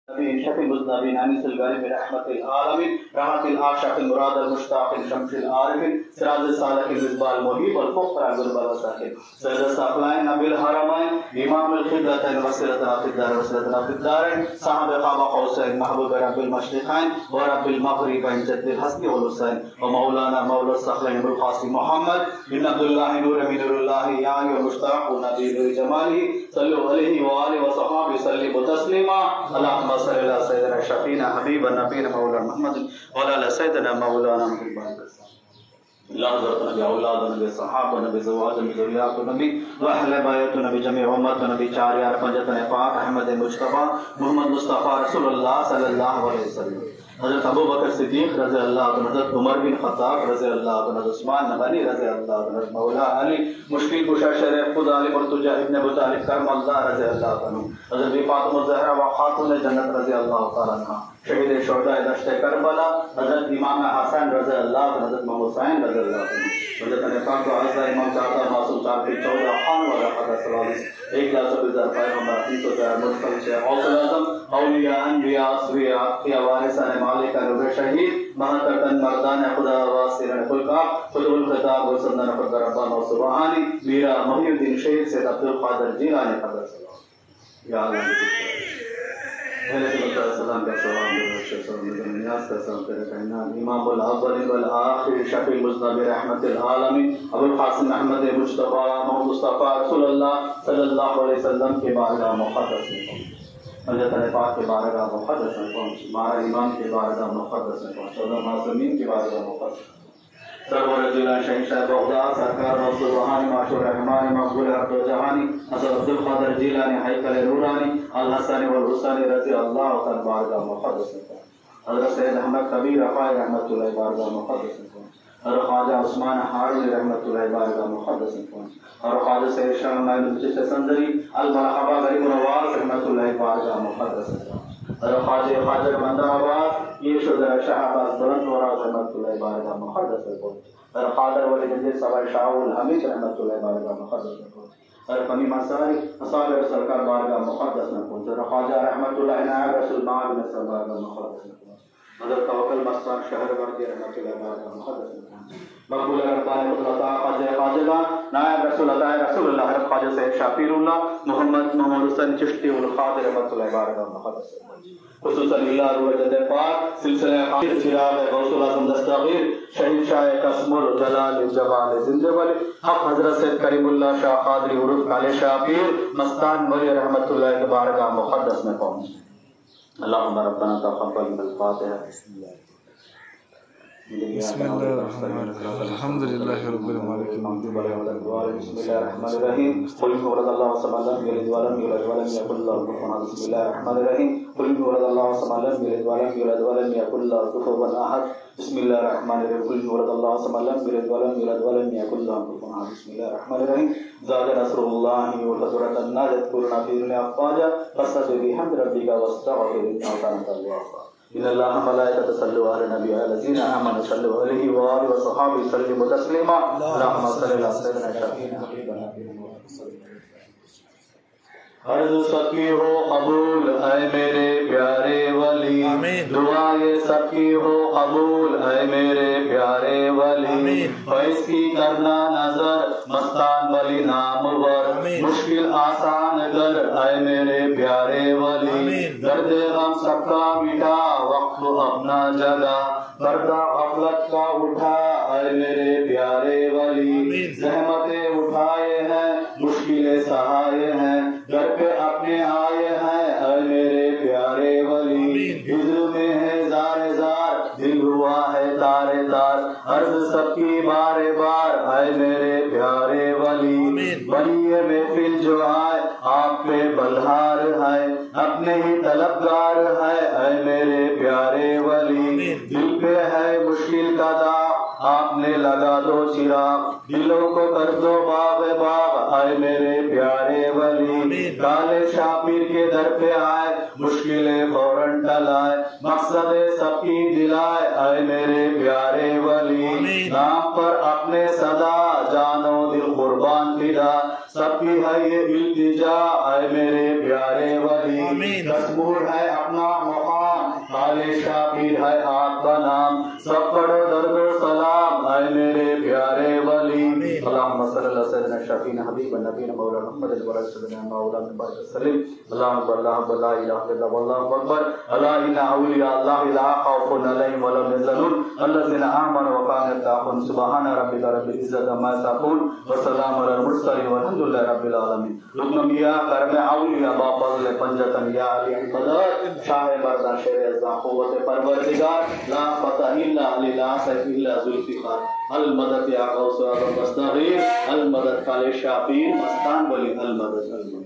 نبي شفيع المذنبين أنيس الغريب رحمة العالمين رحمة العاشق المراد المشتاق شمس العارفين سراج الصالح المصباح المهيب والفقر الغرب والساكن سيد الثقلين نبي الحرمين إمام الخبلتين وسيلتنا في الدار وسيلتنا في الدارين صاحب قاب قوسين محبوب رب المشرقين ورب المغربين جد الحسن والحسين ومولانا مولى الثقلين أبو القاسم محمد بن عبد الله نور من نور الله يعني المشتاق نبي جماله صلوا عليه وآله وصحبه وسلموا تسليما اللهم صل على سيدنا شفينا حبيب نبينا مولانا محمد وعلى سيدنا مولانا محمد لا حضرت نبی اولاد نبی صحابہ نبی زواج نبی ذریات نبی واہل بیت نبی جميع امت نبی چار یار پنجت پاک احمد مصطفی محمد مصطفی رسول اللہ صلی اللہ علیہ وسلم حضرت ابو بکر صدیق رضی اللہ عنہ حضرت عمر بن خطاب رضی اللہ عنہ حضرت عثمان غنی رضی اللہ عنہ مولا علی مشکل کشا شریف خود علی مرتضی ابن ابو طالب کرم اللہ رضی اللہ عنہ حضرت فاطمہ الزہرا و خاتون جنت رضی اللہ تعالی عنہ شہید شہداء دشت کربلا حضرت امام حسن رضی اللہ عنہ حضرت امام حسین رضی اللہ عنہ حضرت پاک اعظم امام جعفر معصوم صاحب کی 14 خان و حضرت صلی ایک لاکھ سب ہزار پیغمبر حدیث و جار مرسل شیخ غوث الاعظم اولیاء انبیاء اصفیاء یا وارثان مالک نور شہید مہترتن مردان خدا واسرن خلقا خطب الخطاب و سندن خدا ربان و سبحانی میرا محی الدین شہید سید عبدالقادر جیلانی حضرت صلی اللہ یا اللہ السلام کا سلام نیاز کا سلام تیرے کہنا امام الاول والآخر شفیع المذنبین رحمت العالمین ابو القاسم احمد مصطفی محمد مصطفی رسول اللہ صلی اللہ علیہ وسلم کے بارگاہ مقدس میں پہنچ حضرت پاک کے بارگاہ مقدس میں پہنچ ہمارا امام کے بارگاہ مقدس میں پہنچ چودہ معصومین کے بارگاہ مقدس سرور جیلان شہنشاہ بغداد سرکار نوصر روحانی معاشر رحمانی مقبول عبد الجہانی حضرت عبدالقادر جیلانی حیکل نورانی الحسن والحسین رضی اللہ تعالی بارگاہ مقدس میں حضرت سید احمد کبیر رفاعی رحمۃ اللہ بارگاہ مقدس میں حضرت خواجہ عثمان حاروی رحمۃ اللہ بارگاہ مقدس میں اور خواجہ سید شاہ معین الچشتی سندری المرحبا غریب نواز رحمۃ اللہ بارگاہ مقدس میں حضرت خواجہ بندر آباد یہ شدہ شاہ عباس بلند وراز رحمۃ اللہ بارگاہ مقدس میں حضرت خادر ولی جدید سوائے شاہ الحمید رحمۃ اللہ بارگاہ مقدس میں حضرت امیم انصاری اصحاب سرکار بارگاہ مقدس میں پہنچ حضرت خواجہ رحمۃ اللہ نائب رسول ماہ بن سر بارگاہ مقدس میں پہنچ حضرت توکل مستان شہر وردی رحمۃ اللہ بارگاہ مقدس میں پہنچ مقبول ربانی خدا خواجہ خواجگان نائب رسول اللہ رسول اللہ حضرت خواجہ سید شافیر اللہ محمد حسین چشتی القادر رحمۃ اللہ بارگاہ مقدس میں پہنچ خصوصاً اللہ روح جد پاک سلسلہ خیر چراغ غوث الاعظم دستگیر شہید شاہ قسمر جلال جوال زندہ ولی حق حضرت سید کریم اللہ شاہ قادری عرف کالے شاہ پیر مستان ولی رحمت اللہ کے بارگاہ مقدس میں پہنچ اللہم ربنا تقبل من الفاتحہ بسم اللہ الرحمن الرحیم الحمدللہ رب العالمین بسم اللہ الرحمن الرحیم قل ورد اللہ صلی اللہ علیہ وسلم بسم اللہ الرحمن الرحیم قل ورد اللہ صلی اللہ علیہ وسلم بسم اللہ الرحمن الرحیم قل ورد اللہ صلی اللہ علیہ وسلم بسم اللہ الرحمن الرحیم زاد نصر اللہ وقدرت الناس قرنا فی دنیا افواجا فاستغفر بحمد ربک واستغفر انه کان توابا ان اللہ ملائکۃ صلوا علی النبی الذین آمنوا صلوا علیہ وآلہ وصحبہ وسلم تسلیما اللهم صل علی سیدنا شفیعنا حبیبنا عرض سب کی ہو قبول اے میرے پیارے ولی دعائیں سب کی ہو قبول اے میرے پیارے ولی فیض کی کرنا نظر مستان ولی نامور مشکل آسان گر اے میرے پیارے ولی درد غم سب کا مٹا وقت اپنا جگہ پردہ غفلت کا اٹھا اے میرے پیارے ولی زحمتیں اٹھائے ہیں مشکلیں سہائے ہیں گھر پہ اپنے آئے ہیں اے میرے پیارے ولی ہجر میں ہے زار زار دل ہوا ہے تارے تار عرض سب کی بارے بار اے میرے پیارے ولی بنی محفل جو آئے آپ پہ بلہار ہے اپنے ہی طلبگار ہے اے میرے پیارے ولی دل پہ ہے مشکل کا داغ آپ نے لگا دو چراغ دلوں کو کر دو باغ باغ اے میرے پیارے ولی کالے شاہ پیر کے در پہ آئے مشکلیں فوراً ٹلائے مقصد سب کی دلائے اے میرے پیارے ولی نام پر اپنے صدا جانو دل قربان فدا سب کی ہے یہ التجا اے میرے پیارے ولی دستور ہے اپنا مقام خالص شاپیر ہے آپ کا نام سب پڑھو درد و سلام اے میرے پیارے ولی اللہم صلی اللہ سیدنا شفیع حبیب نبی مولانا محمد ورسولنا مولانا بارک وسلم اللہم اللہ لا الہ الا اللہ اکبر الا ان اولیاء اللہ لا خوف علیہم ولا هم يحزنون الذين آمنوا وكانوا يتقون سبحان ربك رب العزة عما يصفون وسلام على المرسلين والحمد لله رب العالمین رکن یا کرم اولیاء با فضل پنجتن یا علی مدد شاہ مردان شیر ازا قوت پروردگار لا فتح الا علی لا سیف الا ذوالفقار المدد یا غوث اعظم مستغیر المدد خالق شافی مستان ولی المدد